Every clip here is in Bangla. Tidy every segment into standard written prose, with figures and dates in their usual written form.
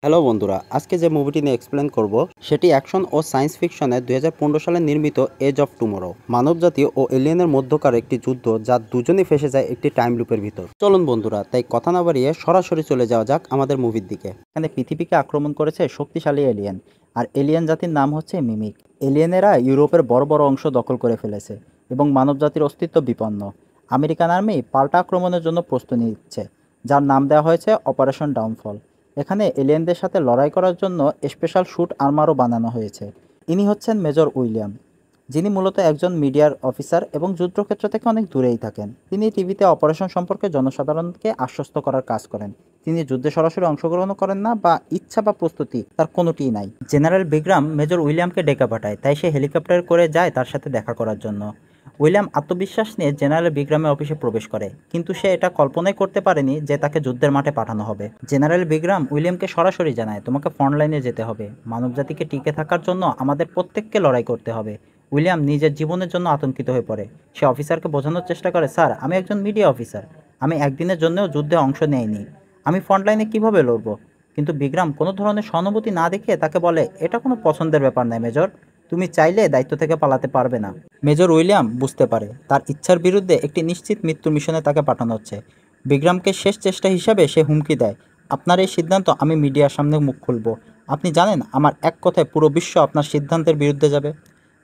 হ্যালো বন্ধুরা, আজকে যে মুভিটি নিয়ে এক্সপ্লেন করব সেটি অ্যাকশন ও সায়েন্স ফিকশনের 2015 সালে নির্মিত এজ অফ টুমরো। মানবজাতি ও এলিয়েনের মধ্যকার একটি যুদ্ধ যা দুজনেই ফেসে যায় একটি টাইম লুপের ভিতর। চলুন বন্ধুরা, তাই কথা না বাড়িয়ে সরাসরি চলে যাওয়া যাক আমাদের মুভির দিকে। এখানে পৃথিবীকে আক্রমণ করেছে শক্তিশালী এলিয়েন, আর এলিয়েন জাতির নাম হচ্ছে মিমিক। এলিয়েনেরা ইউরোপের বড় বড় অংশ দখল করে ফেলেছে এবং মানবজাতির অস্তিত্ব বিপন্ন। আমেরিকান আর্মি পাল্টা আক্রমণের জন্য প্রস্তুতি নিচ্ছে, যার নাম দেওয়া হয়েছে অপারেশন ডাউনফল। এখানে এলিয়েনদের সাথে লড়াই করার জন্য স্পেশাল শ্যুট আর্মারও বানানো হয়েছে। ইনি হচ্ছেন মেজর উইলিয়াম, যিনি মূলত একজন মিডিয়ার অফিসার এবং যুদ্ধক্ষেত্র থেকে অনেক দূরেই থাকেন। তিনি টিভিতে অপারেশন সম্পর্কে জনসাধারণকে আশ্বস্ত করার কাজ করেন। তিনি যুদ্ধে সরাসরি অংশগ্রহণ করেন না, বা ইচ্ছা বা প্রস্তুতি তার কোনোটিই নাই। জেনারেল বিগ্রাম মেজর উইলিয়ামকে ডেকে পাঠায়, তাই সে হেলিকপ্টার করে যায় তার সাথে দেখা করার জন্য। উইলিয়াম আত্মবিশ্বাস নিয়ে জেনারেল বিগ্রামের অফিসে প্রবেশ করে, কিন্তু সে এটা কল্পনাই করতে পারেনি যে তাকে যুদ্ধের মাঠে পাঠানো হবে। জেনারেল বিগ্রাম উইলিয়ামকে সরাসরি জানায়, তোমাকে ফ্রন্ট লাইনে যেতে হবে। মানবজাতিকে টিকে থাকার জন্য আমাদের প্রত্যেককে লড়াই করতে হবে। উইলিয়াম নিজের জীবনের জন্য আতঙ্কিত হয়ে পড়ে। সে অফিসারকে বোঝানোর চেষ্টা করে, স্যার, আমি একজন মিডিয়া অফিসার, আমি একদিনের জন্যও যুদ্ধে অংশ নেইনি, আমি ফ্রন্ট লাইনে কীভাবে লড়বো। কিন্তু বিগ্রাম কোনো ধরনের সহানুভূতি না দেখিয়ে তাকে বলে, এটা কোনো পছন্দের ব্যাপার নয় মেজর, তুমি চাইলে দায়িত্ব থেকে পালাতে পারবে না। মেজর উইলিয়াম বুঝতে পারে তার ইচ্ছার বিরুদ্ধে একটি নিশ্চিত মৃত্যুর মিশনে তাকে পাঠানো হচ্ছে। বিগ্রামকে শেষ চেষ্টা হিসাবে সে হুমকি দেয়, আপনার এই সিদ্ধান্ত আমি মিডিয়ার সামনে মুখ খুলব। আপনি জানেন আমার এক কথায় পুরো বিশ্ব আপনার সিদ্ধান্তের বিরুদ্ধে যাবে।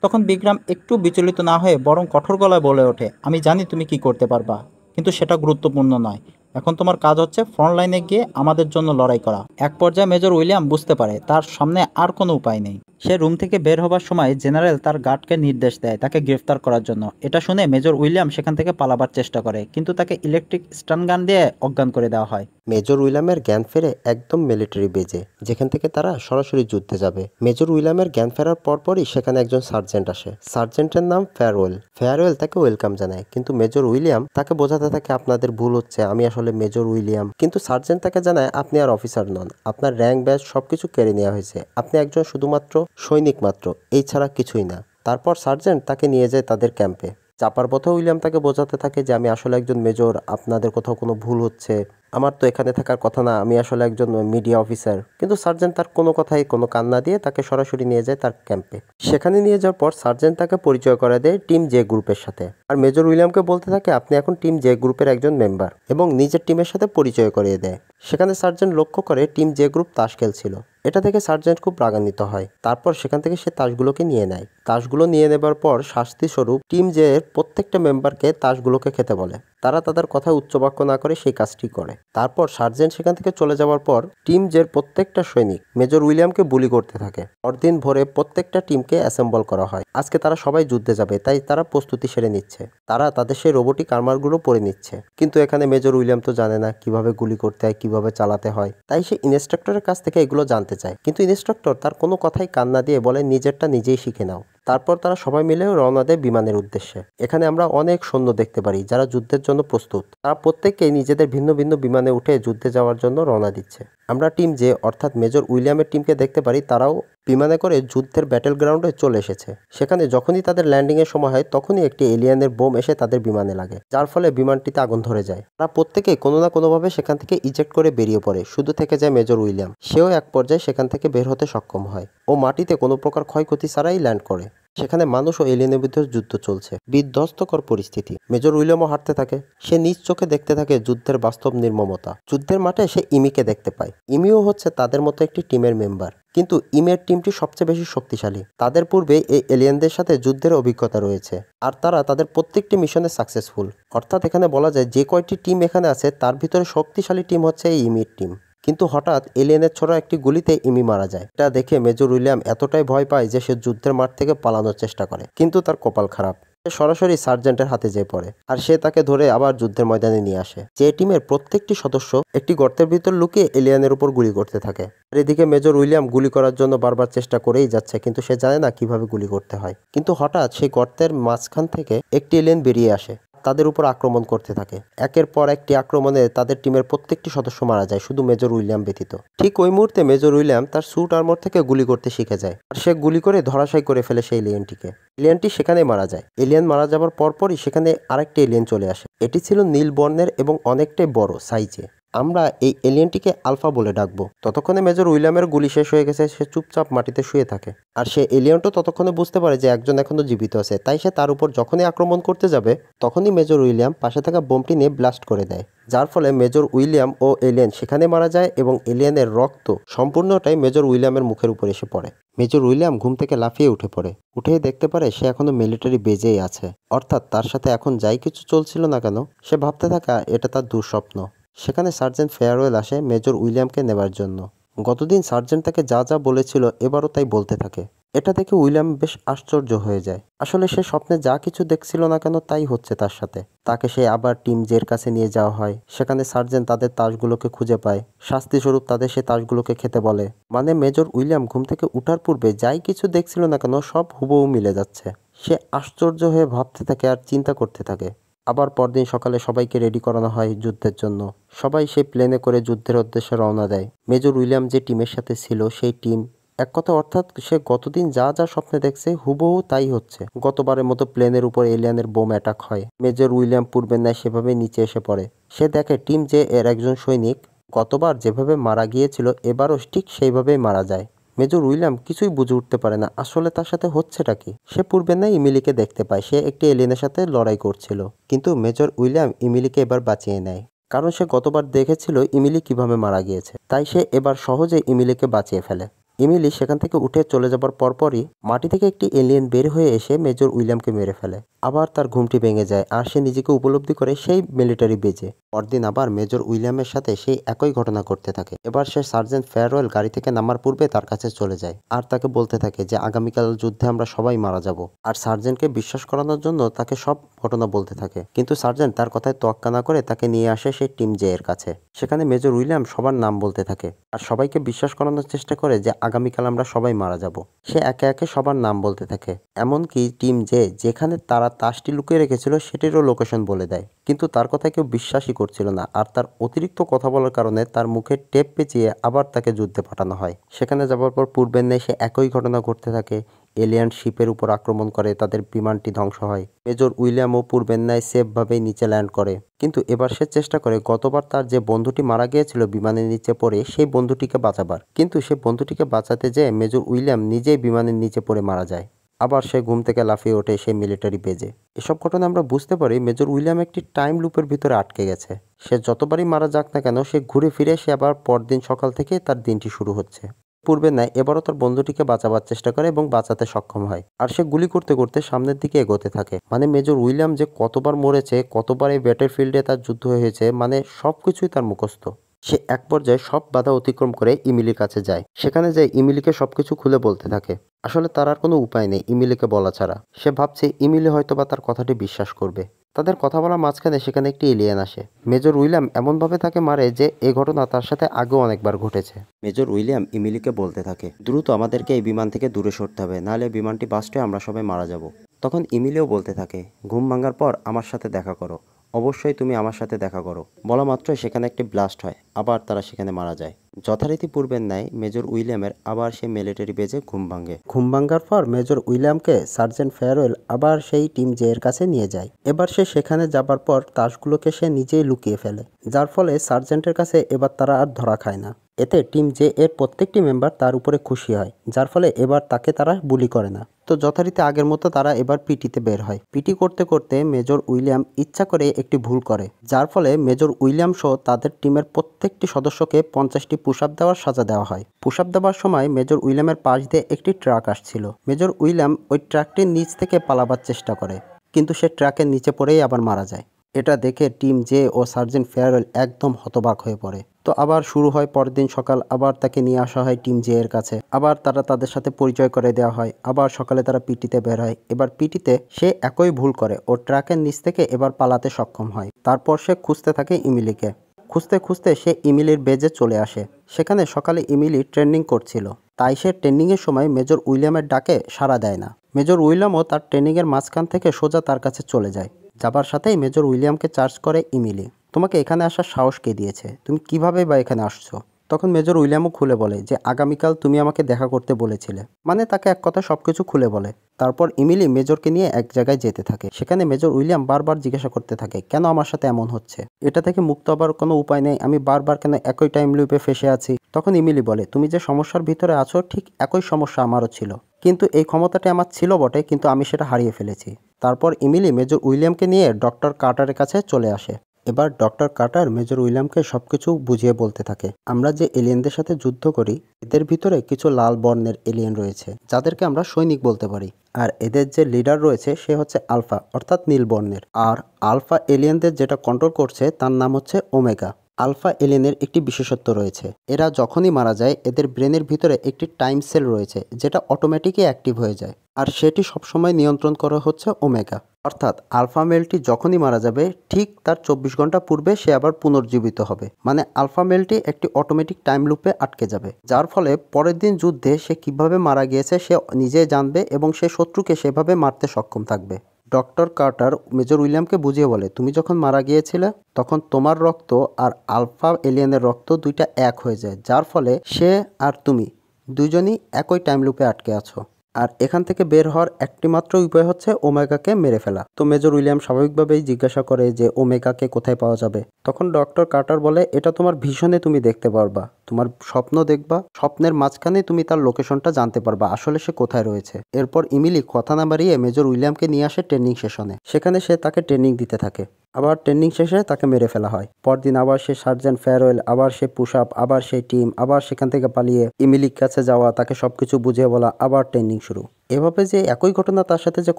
তখন বিগ্রাম একটু বিচলিত না হয়ে বরং কঠোর গলায় বলে ওঠে, আমি জানি তুমি কি করতে পারবা, কিন্তু সেটা গুরুত্বপূর্ণ নয়। এখন তোমার কাজ হচ্ছে ফ্রন্ট লাইনে গিয়ে আমাদের জন্য লড়াই করা। এক পর্যায়ে মেজর উইলিয়াম বুঝতে পারে তার সামনে আর কোনো উপায় নেই। সে রুম থেকে বের হবার সময় জেনারেল তার গার্ডকে নির্দেশ দেয় তাকে গ্রেফতার করার জন্য। এটা শুনে মেজর উইলিয়াম সেখান থেকে পালাবার চেষ্টা করে, কিন্তু তাকে ইলেকট্রিক স্টান গান দিয়ে অজ্ঞান করে দেওয়া হয়। মেজর উইলিয়ামের জ্ঞান ফেরে একদম মিলিটারি বেজে, যেখান থেকে তারা সরাসরি যুদ্ধে যাবে। মেজর উইলিয়ামের জ্ঞান ফেরার পরপরই সেখানে একজন সার্জেন্ট আসে। সার্জেন্টের নাম ফেয়ারওয়েল। ফেয়ারওয়েল তাকে ওয়েলকাম জানায়, কিন্তু মেজর উইলিয়াম তাকে বোঝাতে থাকে, আপনাদের ভুল হচ্ছে, আমি আসলে মেজর উইলিয়াম। কিন্তু সার্জেন্ট তাকে জানায়, আপনি আর অফিসার নন, আপনার র্যাঙ্ক ব্যাজ সবকিছু কেড়ে নেওয়া হয়েছে, আপনি একজন শুধুমাত্র সৈনিক মাত্র, এই ছাড়া কিছুই না। তারপর সার্জেন্ট তাকে নিয়ে যায় তাদের ক্যাম্পে। চাপার পথে উইলিয়াম তাকে বোঝাতে থাকে যে আমি আসলে একজন মেজর, আপনাদের কোথাও কোনো ভুল হচ্ছে, আমার তো এখানে থাকার কথা না, আমি আসলে একজন মিডিয়া অফিসার। কিন্তু সার্জেন্ট তার কোনো কথাই কোনো কান না দিয়ে তাকে সরাসরি নিয়ে যায় তার ক্যাম্পে। সেখানে নিয়ে যাওয়ার পর সার্জেন্ট তাকে পরিচয় করে দেয় টিম জে গ্রুপের সাথে। আর মেজর উইলিয়ামকে বলতে থাকে, আপনি এখন টিম জে গ্রুপের একজন মেম্বার, এবং নিজের টিমের সাথে পরিচয় করিয়ে দেয়। সেখানে সার্জেন্ট লক্ষ্য করে টিম জে গ্রুপ তাস খেলছিল। এটা থেকে সার্জেন্ট খুব রাগান্বিত হয়। তারপর সেখান থেকে সে তাসগুলোকে নিয়ে নেয়। তাসগুলো নিয়ে নেবার পর শাস্তি স্বরূপ টিম জে এর প্রত্যেকটা মেম্বারকে তাসগুলোকে খেতে বলে। তারা তাদের কথা উচ্চবাক্য না করে সেই কাজটি করে। তারপর সার্জেন্ট সেখান থেকে চলে যাওয়ার পর টিম জের প্রত্যেকটা সৈনিক মেজর উইলিয়ামকে বুলি করতে থাকে। পরদিন ভোরে প্রত্যেকটা টিমকে অ্যাসেম্বল করা হয়। আজকে তারা সবাই যুদ্ধে যাবে, তাই তারা প্রস্তুতি সেরে নিচ্ছে। তারা তাদের সেই রোবোটিক আর্মারগুলো পরে নিচ্ছে। কিন্তু এখানে মেজর উইলিয়াম তো জানে না কিভাবে গুলি করতে হয়, কিভাবে চালাতে হয়। তাই সে ইনস্ট্রাক্টরের কাছ থেকে এগুলো জানতে চায়, কিন্তু ইনস্ট্রাক্টর তার কোনো কথাই কান না দিয়ে বলে, নিজেরটা নিজেই শিখে নাও। তারপর তারা সবাই মিলে রওনা দেয় বিমানের উদ্দেশ্যে। এখানে আমরা অনেক সৈন্য দেখতে পারি যারা যুদ্ধের জন্য প্রস্তুত। তারা প্রত্যেককেই নিজেদের ভিন্ন ভিন্ন বিমানে উঠে যুদ্ধে যাওয়ার জন্য রওনা দিচ্ছে। আমরা টিম জে অর্থাৎ মেজর উইলিয়ামের টিমকে দেখতে পারি, তারাও বিমানে করে যুদ্ধের ব্যাটেল গ্রাউন্ডে চলে এসেছে। সেখানে যখনই তাদের ল্যান্ডিংয়ের সময় হয় তখনই একটি এলিয়েনের বোম এসে তাদের বিমানে লাগে, যার ফলে বিমানটিতে আগুন ধরে যায়। তারা প্রত্যেকেই কোনো না কোনোভাবে সেখান থেকে ইজেক্ট করে বেরিয়ে পড়ে। শুধু থেকে যায় মেজর উইলিয়াম। সেও এক পর্যায়ে সেখান থেকে বের হতে সক্ষম হয়। ও মাটিতে কোনো প্রকার ক্ষয়ক্ষতি ছাড়াই ল্যান্ড করে। সেখানে মানুষ ও এলিয়েনের ভিতরে যুদ্ধ চলছে, বিধ্বস্তকর পরিস্থিতি। মেজর উইলিয়ামও হাঁটতে থাকে। সে নিজ চোখে দেখতে থাকে যুদ্ধের বাস্তব নির্মমতা। যুদ্ধের মাঠে সে ইমিকে দেখতে পায়। ইমিও হচ্ছে তাদের মতো একটি টিমের মেম্বার, কিন্তু ইমের টিমটি সবচেয়ে বেশি শক্তিশালী। তাদের পূর্বে এই এলিয়েনদের সাথে যুদ্ধের অভিজ্ঞতা রয়েছে, আর তারা তাদের প্রত্যেকটি মিশনে সাকসেসফুল। অর্থাৎ এখানে বলা যায় যে কয়টি টিম এখানে আছে তার ভিতরে শক্তিশালী টিম হচ্ছে এই ইমির টিম। কিন্তু হঠাৎ এলিয়েনের ছোড়া একটি গুলিতে ইমি মারা যায়। এটা দেখে মেজর উইলিয়াম এতটাই ভয় পায় যে সে যুদ্ধের মাঠ থেকে পালানোর চেষ্টা করে, কিন্তু তার কপাল খারাপ। সে সরাসরি সার্জেন্টের হাতে যেয়ে পড়ে, আর সে তাকে ধরে আবার যুদ্ধের ময়দানে নিয়ে আসে। যে টিমের প্রত্যেকটি সদস্য একটি গর্তের ভিতর লুকিয়ে এলিয়েনের উপর গুলি করতে থাকে। আর এদিকে মেজর উইলিয়াম গুলি করার জন্য বারবার চেষ্টা করেই যাচ্ছে, কিন্তু সে জানে না কিভাবে গুলি করতে হয়। কিন্তু হঠাৎ সেই গর্তের মাঝখান থেকে একটি এলিয়েন বেরিয়ে আসে, তাদের উপর আক্রমণ করতে থাকে। একের পর একটি আক্রমণে তাদের টিমের প্রত্যেকটি সদস্য মারা যায়, শুধু মেজর উইলিয়াম ব্যতীত। ঠিক ওই মুহূর্তে মেজর উইলিয়াম তার স্যুট আর্মর থেকে গুলি করতে শিখে যায়, আর সে গুলি করে ধরাশায়ী করে ফেলে সেই এলিয়েনটিকে। এলিয়েনটি সেখানেই মারা যায়। এলিয়েন মারা যাবার পরপরই সেখানে আরেকটি এলিয়েন চলে আসে। এটি ছিল নীল বর্ণের এবং অনেকটাই বড় সাইজে। আমরা এই এলিয়েনটিকে আলফা বলে ডাকবো। ততক্ষণে মেজর উইলিয়ামের গুলি শেষ হয়ে গেছে, সে চুপচাপ মাটিতে শুয়ে থাকে। আর সে এলিয়েনটা ততক্ষণে বুঝতে পারে যে একজন এখনো জীবিত আছে, তাই সে তার উপর যখনই আক্রমণ করতে যাবে তখনই মেজর উইলিয়াম পাশে থাকা বোমটি নিয়ে ব্লাস্ট করে দেয়, যার ফলে মেজর উইলিয়াম ও এলিয়েন সেখানে মারা যায় এবং এলিয়েনের রক্ত সম্পূর্ণটাই মেজর উইলিয়ামের মুখের উপর এসে পড়ে। মেজর উইলিয়াম ঘুম থেকে লাফিয়ে উঠে পড়ে, উঠেই দেখতে পারে সে এখনো মিলিটারি বেজেই আছে, অর্থাৎ তার সাথে এখন যাই কিছু চলছিল না কেন সে ভাবতে থাকা এটা তার দুঃস্বপ্ন। সেখানে সার্জেন্ট ফেয়ারওয়েল আসে মেজর উইলিয়ামকে নেবার জন্য। গতদিন সার্জেন্ট তাকে যা যা বলেছিল এবারও তাই বলতে থাকে। এটা দেখে উইলিয়াম বেশ আশ্চর্য হয়ে যায়। আসলে সে স্বপ্নে যা কিছু দেখছিল না কেন তাই হচ্ছে তার সাথে। তাকে সে আবার টিম জের কাছে নিয়ে যাওয়া হয়, সেখানে সার্জেন্ট তাদের তাসগুলোকে খুঁজে পায়, শাস্তিস্বরূপ তাদের সে তাসগুলোকে খেতে বলে। মানে মেজর উইলিয়াম ঘুম থেকে উঠার পূর্বে যাই কিছু দেখছিল না কেন সব হুবহু মিলে যাচ্ছে। সে আশ্চর্য হয়ে ভাবতে থাকে আর চিন্তা করতে থাকে। আবার পরদিন সকালে সবাইকে রেডি করানো হয় যুদ্ধের জন্য। সবাই সেই প্লেনে করে যুদ্ধের উদ্দেশ্যে রওনা দেয়। মেজর উইলিয়াম যে টিমের সাথে ছিল সেই টিম, এক কথা অর্থাৎ সে গতদিন যা যা স্বপ্নে দেখছে হুবহু তাই হচ্ছে। গতবারের মতো প্লেনের উপর এলিয়ানের বোম অ্যাটাক হয়। মেজর উইলিয়াম পূর্বের ন্যায় সেভাবে নিচে এসে পড়ে। সে দেখে টিম যে এর একজন সৈনিক গতবার যেভাবে মারা গিয়েছিল এবারও ঠিক সেইভাবেই মারা যায়। মেজর উইলিয়াম কিছুই বুঝে উঠতে পারে না আসলে তার সাথে হচ্ছেটা কি। সে পূর্বে না ইমিলিকে দেখতে পায়, সে একটি এলিয়েনের সাথে লড়াই করছিল, কিন্তু মেজর উইলিয়াম ইমিলিকে এবার বাঁচিয়ে নেয়, কারণ সে গতবার দেখেছিল ইমিলি কিভাবে মারা গিয়েছে। তাই সে এবার সহজে ইমিলিকে বাঁচিয়ে ফেলে। ইমিলি সেখান থেকে উঠে চলে যাবার পরপরই মাটি থেকে একটি এলিয়েন বের হয়ে এসে মেজর উইলিয়ামকে মেরে ফেলে। আবার তার ঘুমটি ভেঙে যায় আর সে নিজেকে উপলব্ধি করে সেই মিলিটারি বেজে। পরদিন আবার মেজর উইলিয়ামের সাথে সেই একই ঘটনা ঘটতে থাকে। এবার সে সার্জেন্ট ফেয়ারওয়েল গাড়ি থেকে নামার পূর্বে তার কাছে চলে যায় আর তাকে বলতে থাকে যে আগামীকাল যুদ্ধে আমরা সবাই মারা যাব। আর সার্জেন্টকে বিশ্বাস করানোর জন্য তাকে সব ঘটনা বলতে থাকে, কিন্তু সার্জেন্ট তার কথায় তোয়াক্কা না করে তাকে নিয়ে আসে সেই টিম জে এর কাছে। সেখানে মেজর উইলিয়াম সবার নাম বলতে থাকে আর সবাইকে বিশ্বাস করানোর চেষ্টা করে যে আগামীকাল আমরা সবাই মারা যাব। সে একে একে সবার নাম বলতে থাকে, এমনকি টিম জে যেখানে তারা তাসটি লুকিয়ে রেখেছিল সেটিরও লোকেশন বলে দেয়। কিন্তু তার কথা কেউ বিশ্বাসই করছিল না, আর তার অতিরিক্ত কথা বলার কারণে তার মুখে টেপ পেঁচিয়ে আবার তাকে যুদ্ধে পাঠানো হয়। সেখানে যাবার পর পূর্বের ন্যায় সে একই ঘটনা ঘটতে থাকে। এলিয়ান শিপের উপর আক্রমণ করে, তাদের বিমানটি ধ্বংস হয়। মেজর উইলিয়ামও পূর্বের ন্যায় সেফভাবেই নিচে ল্যান্ড করে, কিন্তু এবার সে চেষ্টা করে গতবার তার যে বন্ধুটি মারা গিয়েছিল বিমানের নিচে পড়ে সেই বন্ধুটিকে বাঁচাবার, কিন্তু সে বন্ধুটিকে বাঁচাতে যেয়ে মেজর উইলিয়াম নিজেই বিমানের নিচে পড়ে মারা যায়। আবার সে ঘুম থেকে লাফিয়ে ওঠে সেই মিলিটারি বেজে। এসব ঘটনা আমরা বুঝতে পারি মেজর উইলিয়াম একটি টাইম লুপের ভিতরে আটকে গেছে। সে যতবারই মারা যাক না কেন সে ঘুরে ফিরে সে আবার পরদিন সকাল থেকে তার দিনটি শুরু হচ্ছে। পূর্বে নেয় এবারও তার বন্ধুটিকে বাঁচাবার চেষ্টা করে এবং বাঁচাতে সক্ষম হয়। আর সে গুলি করতে করতে সামনের দিকে এগোতে থাকে। মানে মেজর উইলিয়াম যে কতবার মরেছে, কতবার এই ব্যাটেল ফিল্ডে তার যুদ্ধ হয়েছে, মানে সবকিছুই তার মুখস্থ। সে এক পর্যায়ে সব বাধা অতিক্রম করে ইমিলির কাছে যায়। সেখানে যায় ইমিলিকে সবকিছু খুলে বলতে থাকে। আসলে তার আর কোনো উপায় নেই ইমিলিকে বলা ছাড়া। সে ভাবছে ইমিলি হয়তোবা তার কথাটি বিশ্বাস করবে। তাদের কথা বলার মাঝখানে সেখানে একটি এলিয়েন আসে। মেজর উইলিয়াম এমনভাবে তাকে মারে যে এই ঘটনা তার সাথে আগেও অনেকবার ঘটেছে। মেজর উইলিয়াম ইমিলিকে বলতে থাকে, দ্রুত আমাদেরকে এই বিমান থেকে দূরে সরতে হবে, নাহলে বিমানটি বাস্টে আমরা সবাই মারা যাব। তখন ইমিলিও বলতে থাকে, ঘুম ভাঙার পর আমার সাথে দেখা করো, অবশ্যই তুমি আমার সাথে দেখা করো। বলা মাত্রই সেখানে একটি ব্লাস্ট হয়, আবার তারা সেখানে মারা যায়। যথারীতি পূর্বের ন্যায় মেজর উইলিয়ামের আবার সেই মিলিটারি বেজে ঘুম ভাঙে। ঘুম ভাঙার পর মেজর উইলিয়ামকে সার্জেন্ট ফেয়ারওয়েল আবার সেই টিম জে এর কাছে নিয়ে যায়। এবার সে সেখানে যাবার পর তাসগুলোকে সে নিজেই লুকিয়ে ফেলে, যার ফলে সার্জেন্টের কাছে এবার তারা আর ধরা খায় না। এতে টিম জে এর প্রত্যেকটি মেম্বার তার উপরে খুশি হয়, যার ফলে এবার তাকে তারা বুলি করে না। তো যথারীতি আগের মতো তারা এবার পিটিতে বের হয়। পিটি করতে করতে মেজর উইলিয়াম ইচ্ছা করে একটি ভুল করে, যার ফলে মেজর উইলিয়াম সহ তাদের টিমের প্রত্যেকটি সদস্যকে 50টি পুশ আপ দেওয়ার সাজা দেওয়া হয়। পুশ আপ দেওয়ার সময় মেজর উইলিয়ামের পাশ দিয়ে একটি ট্রাক আসছিল। মেজর উইলিয়াম ওই ট্রাকটির নিচ থেকে পালাবার চেষ্টা করে, কিন্তু সে ট্রাকের নিচে পড়েই আবার মারা যায়। এটা দেখে টিম জে ও সার্জেন্ট ফেয়ারওয়েল একদম হতবাক হয়ে পড়ে। তো আবার শুরু হয় পরদিন সকাল, আবার তাকে নিয়ে আসা হয় টিম জে এর কাছে। আবার তাদের সাথে পরিচয় করে দেওয়া হয়। আবার সকালে তারা পিটিতে বের হয়। এবার পিটিতে সে একই ভুল করে ও ট্রাকের নিচ থেকে এবার পালাতে সক্ষম হয়। তারপর সে খুঁজতে থাকে ইমিলিকে। খুঁজতে খুঁজতে সে ইমিলির বেজে চলে আসে। সেখানে সকালে ইমিলি ট্রেনিং করছিল, তাই সে ট্রেনিংয়ের সময় মেজর উইলিয়ামের ডাকে সাড়া দেয় না। মেজর উইলিয়ামও তার ট্রেনিংয়ের মাঝখান থেকে সোজা তার কাছে চলে যায়। যাবার সাথেই মেজর উইলিয়ামকে চার্জ করে ইমিলি, তোমাকে এখানে আসার সাহস কে দিয়েছে? তুমি কিভাবে বা এখানে আসছো? তখন মেজর উইলিয়ামও খুলে বলে যে আগামীকাল তুমি আমাকে দেখা করতে বলেছিলে, মানে তাকে এক কথা সবকিছু খুলে বলে। তারপর ইমিলি মেজরকে নিয়ে এক জায়গায় যেতে থাকে। সেখানে মেজর উইলিয়াম বারবার জিজ্ঞাসা করতে থাকে কেন আমার সাথে এমন হচ্ছে, এটা থেকে মুক্ত হবার কোনো উপায় নেই, আমি বারবার কেন একই টাইম লুপে ফেসে আছি। তখন ইমিলি বলে তুমি যে সমস্যার ভিতরে আছো ঠিক একই সমস্যা আমারও ছিল, কিন্তু এই ক্ষমতাটা আমার ছিল বটে, কিন্তু আমি সেটা হারিয়ে ফেলেছি। তারপর ইমিলি মেজর উইলিয়ামকে নিয়ে ডক্টর কার্টারের কাছে চলে আসে। এবার ডক্টর কার্টার মেজর উইলিয়ামকে সবকিছু বুঝিয়ে বলতে থাকে আমরা যে এলিয়েনদের সাথে যুদ্ধ করি এদের ভিতরে কিছু লাল বর্ণের এলিয়েন রয়েছে যাদেরকে আমরা সৈনিক বলতে পারি, আর এদের যে লিডার রয়েছে সে হচ্ছে আলফা অর্থাৎ নীল বর্ণের, আর আলফা এলিয়েনদের যেটা কন্ট্রোল করছে তার নাম হচ্ছে ওমেগা। আলফা এলিয়েনের একটি বিশেষত্ব রয়েছে, এরা যখনই মারা যায় এদের ব্রেনের ভিতরে একটি টাইম সেল রয়েছে যেটা অটোমেটিকই অ্যাক্টিভ হয়ে যায়, আর সেটি সবসময় নিয়ন্ত্রণ করা হচ্ছে ওমেগা। অর্থাৎ আলফা মেলটি যখনই মারা যাবে ঠিক তার 24 ঘন্টা পূর্বে সে আবার পুনর্জীবিত হবে, মানে আলফা মেলটি একটি অটোমেটিক টাইম লুপে আটকে যাবে, যার ফলে পরের দিন যুদ্ধে সে কিভাবে মারা গিয়েছে সে নিজে জানবে এবং সে শত্রুকে সেভাবে মারতে সক্ষম থাকবে। ডক্টর কার্টার মেজর উইলিয়ামকে বুঝিয়ে বলে তুমি যখন মারা গিয়েছিলে তখন তোমার রক্ত আর আলফা এলিয়েনের রক্ত দুইটা এক হয়ে যায়, যার ফলে সে আর তুমি দুজনই একই টাইম লুপে আটকে আছো, আর এখান থেকে বের হওয়ার একটি মাত্র উপায় হচ্ছে ওমেগাকে মেরে ফেলা। তো মেজর উইলিয়াম স্বাভাবিকভাবেই জিজ্ঞাসা করে যে ওমেগাকে কোথায় পাওয়া যাবে। তখন ডক্টর কার্টার বলে এটা তোমার ভিশনে তুমি দেখতে পারবা, তোমার স্বপ্ন দেখবা, স্বপ্নের মাঝখানে তুমি তার লোকেশনটা জানতে পারবা আসলে সে কোথায় রয়েছে। এরপর ইমিলি কথা না বাড়িয়ে মেজর উইলিয়ামকে নিয়ে আসে ট্রেনিং সেশনে, সেখানে সে তাকে ট্রেনিং দিতে থাকে। আবার ট্রেনিং শেষে তাকে মেরে ফেলা হয়। পরদিন আবার সে সার্জেন্ট ফেয়ারওয়েল, আবার সে পুশ আপ, আবার সেই টিম, আবার সেখান থেকে পালিয়ে ইমিলির কাছে যাওয়া, তাকে সবকিছু বুঝিয়ে বলা, আবার ট্রেনিং শুরু। এভাবে যে একই ঘটনা তার সাথে যে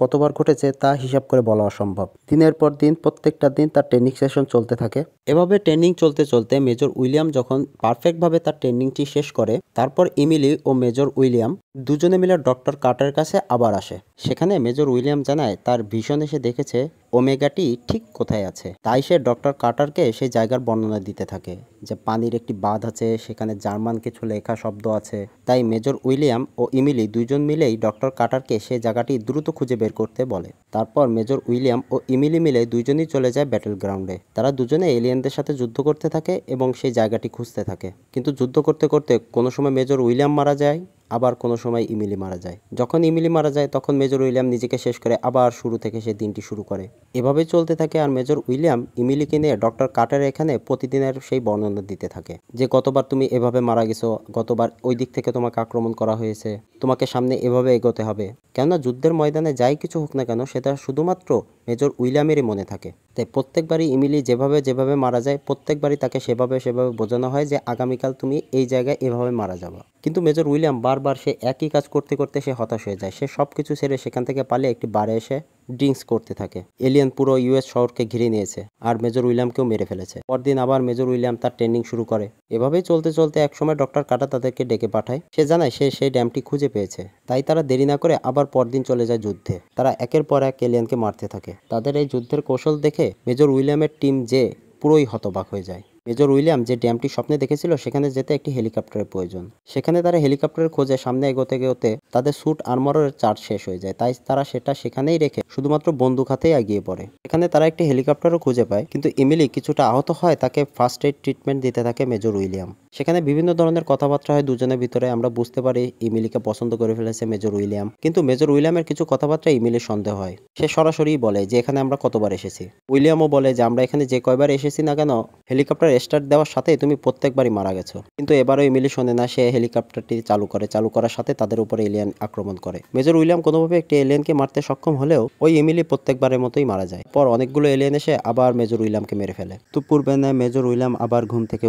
কতবার ঘটেছে তা হিসাব করে বলা অসম্ভব। দিনের পর দিন প্রত্যেকটা দিন তার ট্রেনিং সেশন চলতে থাকে। এভাবে ট্রেনিং চলতে চলতে মেজর উইলিয়াম যখন পারফেক্টভাবে তার ট্রেনিংটি শেষ করে তারপর ইমিলি ও মেজর উইলিয়াম দুজনে মিলে ডক্টর কার্টারের কাছে আবার আসে। সেখানে মেজর উইলিয়াম জানায় তার ভিশন এসে দেখেছে ওমেগাটি ঠিক কোথায় আছে, তাই সে ডক্টর কার্টারকে সেই জায়গার বর্ণনা দিতে থাকে যে পানির একটি বাঁধ আছে, সেখানে জার্মান কিছু লেখা শব্দ আছে। তাই মেজর উইলিয়াম ও ইমিলি দুজন মিলেই ডক্টর কার্টারকে সেই জায়গাটি দ্রুত খুঁজে বের করতে বলে। তারপর মেজর উইলিয়াম ও ইমিলি মিলে দুজনই চলে যায় ব্যাটল গ্রাউন্ডে। তারা দুজনে এলিয়েনদের সাথে যুদ্ধ করতে থাকে এবং সেই জায়গাটি খুঁজতে থাকে, কিন্তু যুদ্ধ করতে করতে কোনো সময় মেজর উইলিয়াম মারা যায়, আবার কোনো সময় ইমিলি মারা যায়। যখন ইমিলি মারা যায় তখন মেজর উইলিয়াম নিজেকে শেষ করে আবার শুরু থেকে সে দিনটি শুরু করে। এভাবেই চলতে থাকে, আর মেজর উইলিয়াম ইমিলিকে নিয়ে ডক্টর কার্টার এখানে প্রতিদিনের সেই বর্ণনা দিতে থাকে যে গতবার তুমি এভাবে মারা গেছো, গতবার ওই দিক থেকে তোমাকে আক্রমণ করা হয়েছে, তোমাকে সামনে এভাবে এগোতে হবে। কেননা যুদ্ধের ময়দানে যাই কিছু হোক না কেন সেটা শুধুমাত্র মেজর উইলিয়ামেরই মনে থাকে। তাই প্রত্যেকবারই ইমিলি যেভাবে যেভাবে মারা যায় প্রত্যেকবারই তাকে সেভাবে সেভাবে বোঝানো হয় যে আগামীকাল তুমি এই জায়গায় এভাবে মারা যাবে। কিন্তু মেজর উইলিয়াম বারবার সে একই কাজ করতে করতে সে হতাশ হয়ে যায়। সে সব কিছু ছেড়ে সেখান থেকে পালিয়ে একটি বারে এসে ড্রিঙ্কস করতে থাকে। এলিয়েন পুরো ইউএস শহরকে ঘিরে নিয়েছে আর মেজর উইলিয়ামকেও মেরে ফেলেছে। পরদিন আবার মেজর উইলিয়াম তার ট্রেনিং শুরু করে। এভাবেই চলতে চলতে একসময় ডক্টর কার্টার তাদেরকে ডেকে পাঠায়। সে জানায় সে সেই ড্যামটি খুঁজে পেয়েছে, তাই তারা দেরি না করে আবার পরদিন চলে যায় যুদ্ধে। তারা একের পর এক এলিয়েনকে মারতে থাকে। তাদের এই যুদ্ধের কৌশল দেখে মেজর উইলিয়ামের টিম যে পুরোই হতবাক হয়ে যায়। মেজর উইলিয়াম যে ড্যামটি স্বপ্নে দেখেছিল সেখানে যেতে একটি হেলিকপ্টারের প্রয়োজন। সেখানে তারা হেলিকপ্টারের খোঁজে সামনে এগোতে এগোতে তাদের স্যুট আর্মরের চার্জ শেষ হয়ে যায়, তাই তারা সেটা সেখানেই রেখে শুধুমাত্র বন্দুক হাতেই এগিয়ে পড়ে। এখানে তারা একটি হেলিকপ্টারও খুঁজে পায়, কিন্তু ইমিলি কিছুটা আহত হয়, তাকে ফার্স্ট এইড ট্রিটমেন্ট দিতে থাকে মেজর উইলিয়াম। সেখানে বিভিন্ন ধরনের কথাবার্তা হয় দুজনের ভিতরে। আমরা বুঝতে পারি ইমিলিকে পছন্দ করে ফেলেছে মেজর উইলিয়াম, কিন্তু মেজর উইলিয়ামের কিছু কথাবার্তা ইমিলির সন্দেহ হয়। সে সরাসরি বলে যে এখানে আমরা কতবার এসেছি। উইলিয়ামও বলে যে আমরা এখানে যে কয়বার এসেছি না কেন হেলিকপ্টার স্টার্ট দেওয়ার সাথে তুমি প্রত্যেকবারই মারা গেছো। কিন্তু এবারও ইমিলি শোনে না, সে হেলিকপ্টারটি চালু করার সাথে তাদের উপরে এলিয়েন আক্রমণ করে। মেজর উইলিয়াম কোনোভাবে একটি এলিয়েনকে মারতে সক্ষম হলেও ওই ইমিলি প্রত্যেকবারের মতোই মারা যায়। পর অনেকগুলো এলিয়েন এসে আবার মেজর উইলিয়ামকে মেরে ফেলে। তো পূর্বে নেয় মেজর উইলিয়াম আবার ঘুম থেকে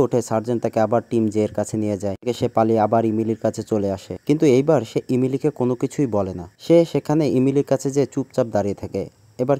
উঠে সার্জেন্ট তাকে আবার টিম জে এর কাছে নিয়ে যায়। সে পালিয়ে আবার ইমিলির কাছে চলে আসে, কিন্তু এইবার সে ইমিলিকে কোনো কিছুই বলে না। সে সেখানে ইমিলির কাছে যে চুপচাপ দাঁড়িয়ে থাকে। এবার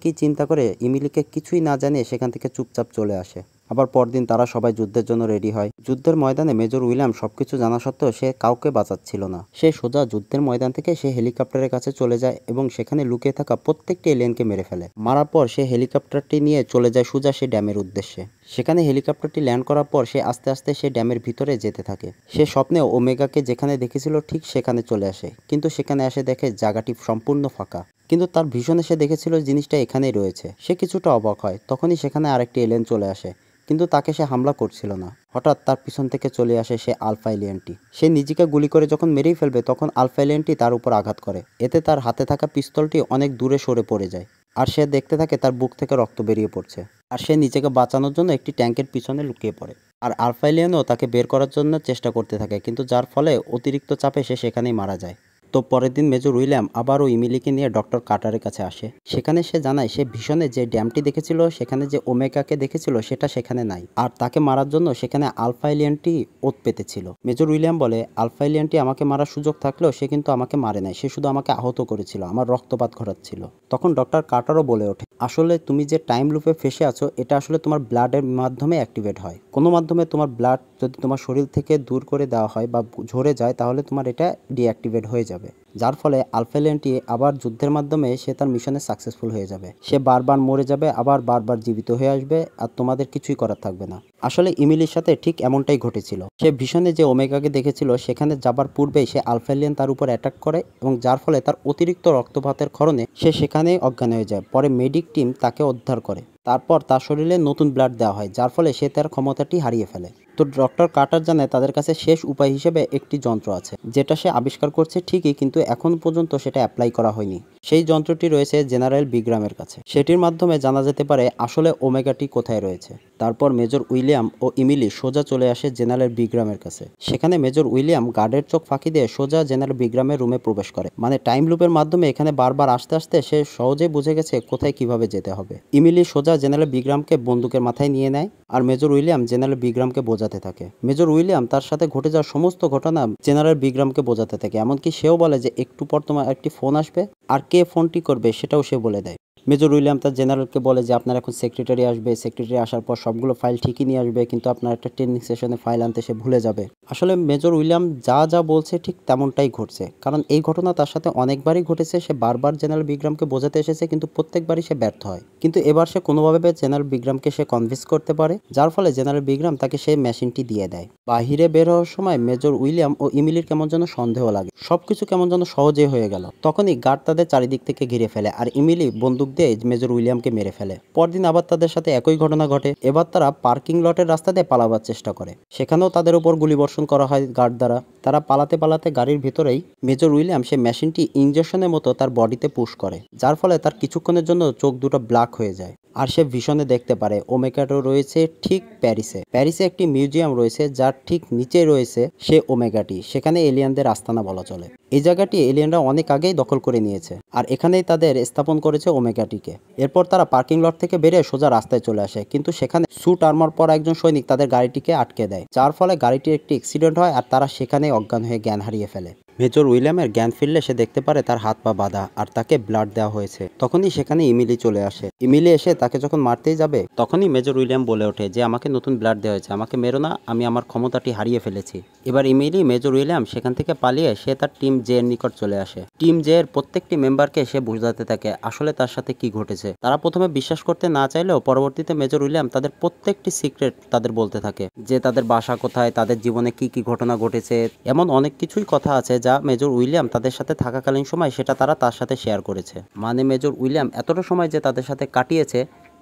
কি চিন্তা করে ইমিলিকে কিছুই না জানিয়ে সেখান থেকে চুপচাপ চলে আসে। আবার পরদিন তারা সবাই যুদ্ধের জন্য রেডি হয়। যুদ্ধের ময়দানে মেজর উইলিয়াম সবকিছু জানা সত্ত্বেও সে কাউকে বাঁচাচ্ছিল না। সে সোজা যুদ্ধের ময়দান থেকে সে হেলিকপ্টারের কাছে চলে যায় এবং সেখানে লুকিয়ে থাকা প্রত্যেকটি এলিয়েনকে মেরে ফেলে। মারার পর সে হেলিকপ্টারটি নিয়ে চলে যায় সোজা সে ড্যামের উদ্দেশ্যে। সেখানে হেলিকপ্টারটি ল্যান্ড করার পর সে আস্তে আস্তে সে ড্যামের ভিতরে যেতে থাকে। সে স্বপ্নে ওমেগাকে যেখানে দেখেছিল ঠিক সেখানে চলে আসে, কিন্তু সেখানে এসে দেখে জায়গাটি সম্পূর্ণ ফাঁকা। কিন্তু তার ভীষণে সে দেখেছিল জিনিসটা এখানেই রয়েছে। সে কিছুটা অবাক হয়। তখনই সেখানে আরেকটি এলিয়েন চলে আসে কিন্তু তাকে সে হামলা করছিল না। হঠাৎ তার পিছন থেকে চলে আসে সে আলফা এলিয়েনটি। সে নিজেকে গুলি করে যখন মেরেই ফেলবে তখন আলফা এলিয়েনটি তার উপর আঘাত করে। এতে তার হাতে থাকা পিস্তলটি অনেক দূরে সরে পড়ে যায় আর সে দেখতে থাকে তার বুক থেকে রক্ত বেরিয়ে পড়ছে। আর সে নিজেকে বাঁচানোর জন্য একটি ট্যাঙ্কের পিছনে লুকিয়ে পড়ে। আর আলফা এলিয়েনও তাকে বের করার জন্য চেষ্টা করতে থাকে, কিন্তু যার ফলে অতিরিক্ত চাপে সে সেখানেই মারা যায়। তো পরের দিন মেজর উইলিয়াম আবারও ইমিলিকে নিয়ে ডক্টর কার্টারের কাছে আসে। সেখানে সে জানায় সে ভিশনে যে ড্যামটি দেখেছিল, সেখানে যে ওমেগাকে দেখেছিল সেটা সেখানে নাই, আর তাকে মারার জন্য সেখানে আলফা এলিয়েনটি ওত পেতেছিল। মেজর উইলিয়াম বলে, আলফা এলিয়েনটি আমাকে মারার সুযোগ থাকলেও সে কিন্তু আমাকে মারে নাই, সে শুধু আমাকে আহত করেছিল, আমার রক্তপাত ঘটাচ্ছিল। তখন ডক্টর কার্টারও বলে ওঠে, আসলে তুমি যে টাইম লুপে ফেসে আছো এটা আসলে তোমার ব্লাডের মাধ্যমে অ্যাক্টিভেট হয়। কোনো মাধ্যমে তোমার ব্লাড যদি তোমার শরীর থেকে দূর করে দেওয়া হয় বা ঝরে যায় তাহলে তোমার এটা ডিঅ্যাক্টিভেট হয়ে যাবে, যার ফলে আলফা এলিয়েনটি আবার যুদ্ধের মাধ্যমে সে তার মিশনে সাকসেসফুল হয়ে যাবে। সে বারবার মরে যাবে, আবার বারবার জীবিত হয়ে আসবে, আর তোমাদের কিছুই করার থাকবে না। আসলে ইমিলির সাথে ঠিক এমনটাই ঘটেছিল। সে ভিশনে যে ওমেগাকে দেখেছিল সেখানে যাবার পূর্বেই সে আলফা এলিয়েন তার উপর অ্যাটাক করে এবং যার ফলে তার অতিরিক্ত রক্তপাতের কারণে সে সেখানেই অজ্ঞান হয়ে যায়। পরে মেডিক টিম তাকে উদ্ধার করে, তারপর তার শরীরে নতুন ব্লাড দেওয়া হয়, যার ফলে সে তার ক্ষমতাটি হারিয়ে ফেলে। তো ডক্টর কার্টার জানায় তাদের কাছে শেষ উপায় হিসেবে একটি যন্ত্র আছে, যেটা সে আবিষ্কার করছে ঠিকই, কিন্তু এখন পর্যন্ত সেটা অ্যাপ্লাই করা হয়নি। সেই যন্ত্রটি রয়েছে জেনারেল বিগ্রামের কাছে। সেটির মাধ্যমে জানা যেতে পারে আসলে ওমেগাটি কোথায় রয়েছে। তারপর মেজর উইলিয়াম ও ইমিলি সোজা চলে আসে জেনারেল বিগ্রামের কাছে। সেখানে মেজর উইলিয়াম গার্ডের চোখ ফাঁকি দিয়ে সোজা জেনারেল বিগ্রামের রুমে প্রবেশ করে। মানে টাইম লুপের মাধ্যমে এখানে বারবার আসতে আসতে সে সহজেই বুঝে গেছে কোথায় কিভাবে যেতে হবে। ইমিলি সোজা জেনারেল বিগ্রামকে বন্দুকের মাথায় নিয়ে নেয় আর মেজর উইলিয়াম জেনারেল বিগ্রামকে বোঝাতে থাকে। মেজর উইলিয়াম তার সাথে ঘটে যাওয়া সমস্ত ঘটনা জেনারেল বিগ্রামকে বোঝাতে থাকে, এমনকি সেও বলে যে একটু পর তোমার একটি ফোন আসবে আর কে ফোনটি করবে সেটাও সে বলে দেয়। মেজর উইলিয়াম তার জেনারেলকে বলে যে আপনার এখন সেক্রেটারি আসবে, সেক্রেটারি আসার পর সবগুলো ফাইল ঠিকই নিয়ে আসবে, কিন্তু আপনার একটা ট্রেনিং সেশনে ফাইল আনতে সে ভুলে যাবে। আসলে মেজর উইলিয়াম যা যা বলছে ঠিক তেমনটাই ঘটছে, কারণ এই ঘটনা তার সাথে অনেকবারই ঘটেছে। সে বারবার জেনারেল বিগ্রামকে বোঝাতে এসেছে, কিন্তু প্রত্যেকবারই সে ব্যর্থ হয়। কিন্তু এবার সে কোনোভাবে জেনারেল বিগ্রামকে সে কনভিন্স করতে পারে, যার ফলে জেনারেল বিগ্রাম তাকে সেই মেশিনটি দিয়ে দেয়। বাহিরে বের হওয়ার সময় মেজর উইলিয়াম ও ইমিলির কেমন যেন সন্দেহ লাগে, সবকিছু কেমন যেন সহজে হয়ে গেল। তখনই গার্ড তাদের চারিদিক থেকে ঘিরে ফেলে আর ইমিলি বন্দুক দিয়ে মেজর উইলিয়ামকে মেরে ফেলে। পরদিন আবার তাদের সাথে একই ঘটনা ঘটে। এবার তারা পার্কিং লটের রাস্তা দিয়ে পালাবার চেষ্টা করে, সেখানেও তাদের উপর গুলিবর্ষণ করা হয় গার্ড দ্বারা। তারা পালাতে পালাতে গাড়ির ভিতরেই মেজর উইলিয়াম সে মেশিনটি ইঞ্জেকশনের মতো তার বডিতে পুশ করে, যার ফলে তার কিছুক্ষণের জন্য চোখ দুটো ব্ল্যাক হয়ে যায়। আর সে ভীষণে দেখতে পারে ওমেগাটো রয়েছে ঠিক প্যারিসে। প্যারিসে একটি মিউজিয়াম রয়েছে যার ঠিক নিচে রয়েছে সে ওমেগাটি, সেখানে এলিয়ানদের আস্তানা বলা চলে। এই জায়গাটি এলিয়ানরা অনেক আগেই দখল করে নিয়েছে আর এখানেই তাদের স্থাপন করেছে ওমেগাটিকে। এরপর তারা পার্কিং লট থেকে বেরিয়ে সোজা রাস্তায় চলে আসে, কিন্তু সেখানে স্যুট আর্মার পর একজন সৈনিক তাদের গাড়িটিকে আটকে দেয়, যার ফলে গাড়িটির একটি অ্যাক্সিডেন্ট হয় আর তারা সেখানেই অজ্ঞান হয়ে জ্ঞান হারিয়ে ফেলে। মেজর উইলিয়ামের জ্ঞান ফিরলে সে দেখতে পারে তার হাত পা বাঁধা আর তাকে ব্লাড দেওয়া হয়েছে। তখনই সেখানে ইমিলি চলে আসে। ইমিলি এসে তাকে যখন মারতেই যাবে তখনই মেজর উইলিয়াম বলে ওঠে যে আমাকে নতুন ব্লাড দেওয়া হয়েছে, আমাকে মেরো না, আমি আমার ক্ষমতাটি হারিয়ে ফেলেছি। এবার ইমিলি মেজর উইলিয়াম সেখান থেকে পালিয়ে সে তার টিম জে এর নিকট চলে আসে। টিম জে এর প্রত্যেকটি মেম্বারকে সে বোঝাতে থাকে আসলে তার সাথে কি ঘটেছে। তারা প্রথমে বিশ্বাস করতে না চাইলেও পরবর্তীতে মেজর উইলিয়াম তাদের প্রত্যেকটি সিক্রেট তাদের বলতে থাকে, যে তাদের বাসা কোথায়, তাদের জীবনে কি কি ঘটনা ঘটেছে, এমন অনেক কিছুই কথা আছে যা মেজর উইলিয়াম তাদের সাথে থাকাকালীন সময় সেটা তারা তার সাথে শেয়ার করেছে। মানে মেজর উইলিয়াম এতটা সময় যে তাদের সাথে কাটিয়েছে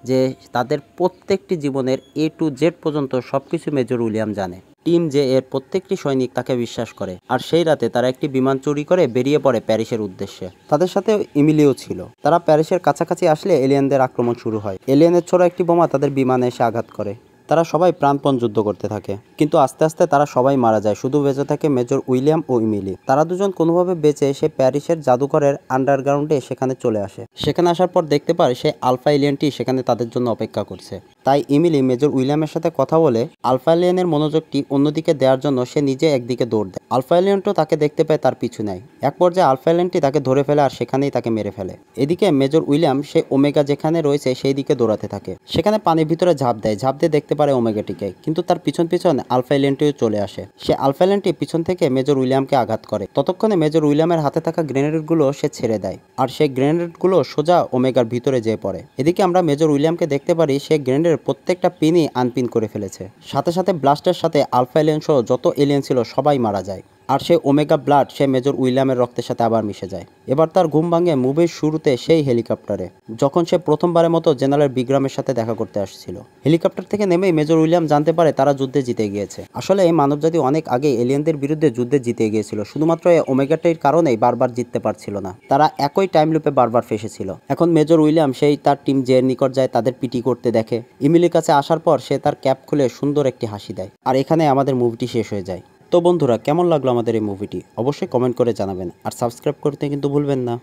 যে তাদের প্রত্যেকটি জীবনের এ টু জেড পর্যন্ত সবকিছু মেজর উইলিয়াম জানে। টিম জে এর প্রত্যেকটি সৈনিক তাকে বিশ্বাস করে আর সেই রাতে তারা একটি বিমান চুরি করে বেরিয়ে পড়ে প্যারিসের উদ্দেশ্যে। তাদের সাথে ইমিলিও ছিল। তারা প্যারিসের কাছাকাছি আসলে এলিয়েনদের আক্রমণ শুরু হয়। এলিয়েনের ছোড়া একটি বোমা তাদের বিমানে এসে আঘাত করে। তারা সবাই প্রাণপণ যুদ্ধ করতে থাকে, কিন্তু আস্তে আস্তে তারা সবাই মারা যায়, শুধু বেঁচে থাকে মেজর উইলিয়াম ও ইমিলি। তারা দুজন কোনোভাবে বেঁচে সে প্যারিসের জাদুঘরের আন্ডারগ্রাউন্ডে সেখানে চলে আসে। সেখানে আসার পর দেখতে পারে সে আলফা এলিয়েনটি সেখানে তাদের জন্য অপেক্ষা করছে। তাই ইমিলি মেজর উইলিয়ামের সাথে কথা বলে আলফা এলিয়েনের মনোযোগটি অন্যদিকে দেওয়ার জন্য সে নিজে একদিকে দৌড় দেয়। আলফা এলিয়েনও তাকে দেখতে পায়, তার পিছু নেয়। এক পর্যায়ে আলফা এলিয়েনটি তাকে ধরে ফেলে আর সেখানেই তাকে মেরে ফেলে। এদিকে মেজর উইলিয়াম সে ওমেগা যেখানে রয়েছে সেই দিকে দৌড়াতে থাকে। সেখানে পানির ভিতরে ঝাঁপ দেয়, ঝাঁপ দিয়ে দেখতে পারে ওমেগাটিকে, কিন্তু তার পিছন পিছন আলফা এলিয়েনটিও চলে আসে। সে আলফা এলিয়েনটি পিছন থেকে মেজর উইলিয়ামকে আঘাত করে। ততক্ষণে মেজর উইলিয়ামের হাতে থাকা গ্রেনেডগুলো সে ছেড়ে দেয় আর সেই গ্রেনেডগুলো সোজা ওমেগার ভিতরে যেয়ে পড়ে। এদিকে আমরা মেজর উইলিয়ামকে দেখতে পারি সে গ্রেনেডের প্রত্যেকটা পিনই আনপিন করে ফেলেছে। সাথে সাথে ব্লাস্টের সাথে আলফা এলিয়েন সহ যত এলিয়েন ছিল সবাই মারা যায়। আর সেই ওমেগা ব্লাড সে মেজর উইলিয়ামের রক্তের সাথে আবার মিশে যায়। এবার তার ঘুম ভাঙে মুভির শুরুতে সেই হেলিকপ্টারে, যখন সে প্রথমবারের মতো জেনারেল বিগ্রামের সাথে দেখা করতে আসছিল। হেলিকপ্টার থেকে নেমেই মেজর উইলিয়াম জানতে পারে তারা যুদ্ধে জিতে গিয়েছে। আসলে এই মানবজাতি অনেক আগে এলিয়েনদের বিরুদ্ধে যুদ্ধে জিতে গিয়েছিল, শুধুমাত্র এই ওমেগাটির কারণেই বারবার জিততে পারছিল না। তারা একই টাইম লুপে বারবার ফেসেছিল। এখন মেজর উইলিয়াম সেই তার টিম জের নিকট যায়, তাদের পিটি করতে দেখে। ইমিলির কাছে আসার পর সে তার ক্যাপ খুলে সুন্দর একটি হাসি দেয়। আর এখানে আমাদের মুভিটি শেষ হয়ে যায়। তো বন্ধুরা, কেমন লাগলো আমাদের এই মুভিটি অবশ্যই কমেন্ট করে জানাবেন, আর সাবস্ক্রাইব করতে কিন্তু ভুলবেন না।